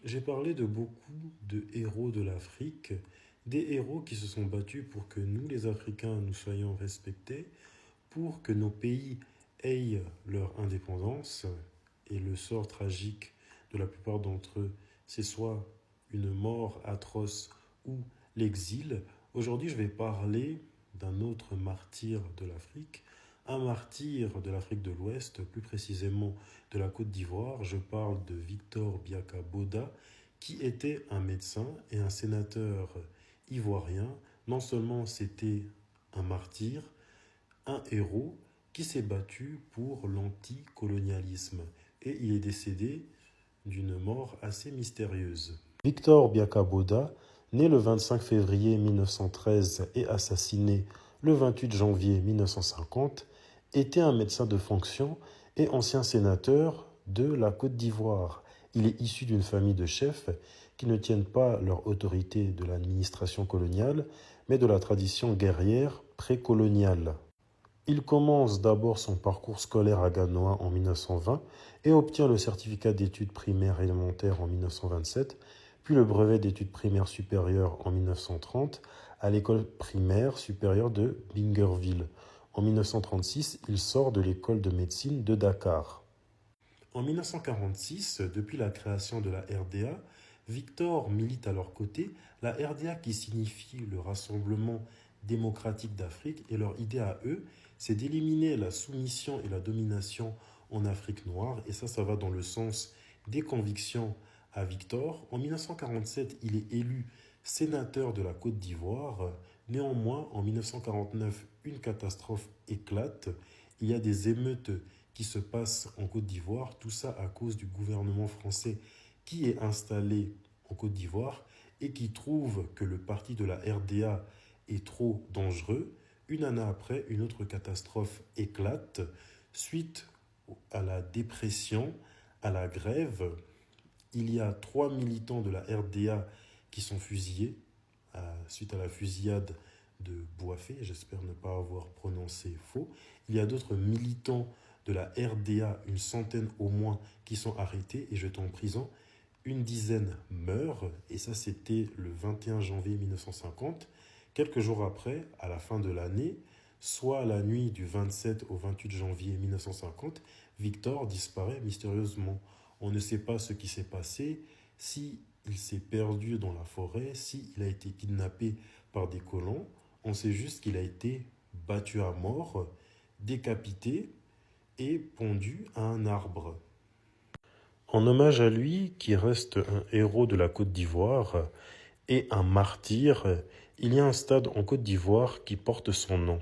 J'ai parlé de beaucoup de héros de l'Afrique, des héros qui se sont battus pour que nous, les Africains, nous soyons respectés, pour que nos pays aient leur indépendance. Et le sort tragique de la plupart d'entre eux, c'est soit une mort atroce ou l'exil. Aujourd'hui, je vais parler d'un autre martyr de l'Afrique, un martyr de l'Afrique de l'Ouest, plus précisément de la Côte d'Ivoire. Je parle de Victor Biaka Boda, qui était un médecin et un sénateur ivoirien. Non seulement c'était un martyr, un héros qui s'est battu pour l'anticolonialisme et il est décédé d'une mort assez mystérieuse. Victor Biaka Boda, né le 25 février 1913 et assassiné le 28 janvier 1950, était un médecin de fonction et ancien sénateur de la Côte d'Ivoire. Il est issu d'une famille de chefs qui ne tiennent pas leur autorité de l'administration coloniale, mais de la tradition guerrière précoloniale. Il commence d'abord son parcours scolaire à Ganoa en 1920 et obtient le certificat d'études primaires élémentaires en 1927, puis le brevet d'études primaires supérieures en 1930 à l'école primaire supérieure de Bingerville. En 1936, il sort de l'école de médecine de Dakar. En 1946, depuis la création de la RDA, Victor milite à leur côté, la RDA qui signifie le Rassemblement démocratique d'Afrique, et leur idée à eux, c'est d'éliminer la soumission et la domination en Afrique noire, et ça va dans le sens des convictions à Victor. En 1947, il est élu sénateur de la Côte d'Ivoire. Néanmoins, en 1949, une catastrophe éclate. Il y a des émeutes qui se passent en Côte d'Ivoire, tout ça à cause du gouvernement français qui est installé en Côte d'Ivoire et qui trouve que le parti de la RDA est trop dangereux. Une année après, une autre catastrophe éclate suite à la dépression, à la grève. Il y a 3 militants de la RDA qui sont fusillés suite à la fusillade de Bouafé, j'espère ne pas avoir prononcé faux. Il y a d'autres militants de la RDA, une centaine au moins, qui sont arrêtés et jetés en prison. Une dizaine meurent, et ça c'était le 21 janvier 1950. Quelques jours après, à la fin de l'année, soit la nuit du 27 au 28 janvier 1950, Victor disparaît mystérieusement. On ne sait pas ce qui s'est passé, si il s'est perdu dans la forêt, si il a été kidnappé par des colons. On sait juste qu'il a été battu à mort, décapité et pendu à un arbre. En hommage à lui, qui reste un héros de la Côte d'Ivoire et un martyr, il y a un stade en Côte d'Ivoire qui porte son nom.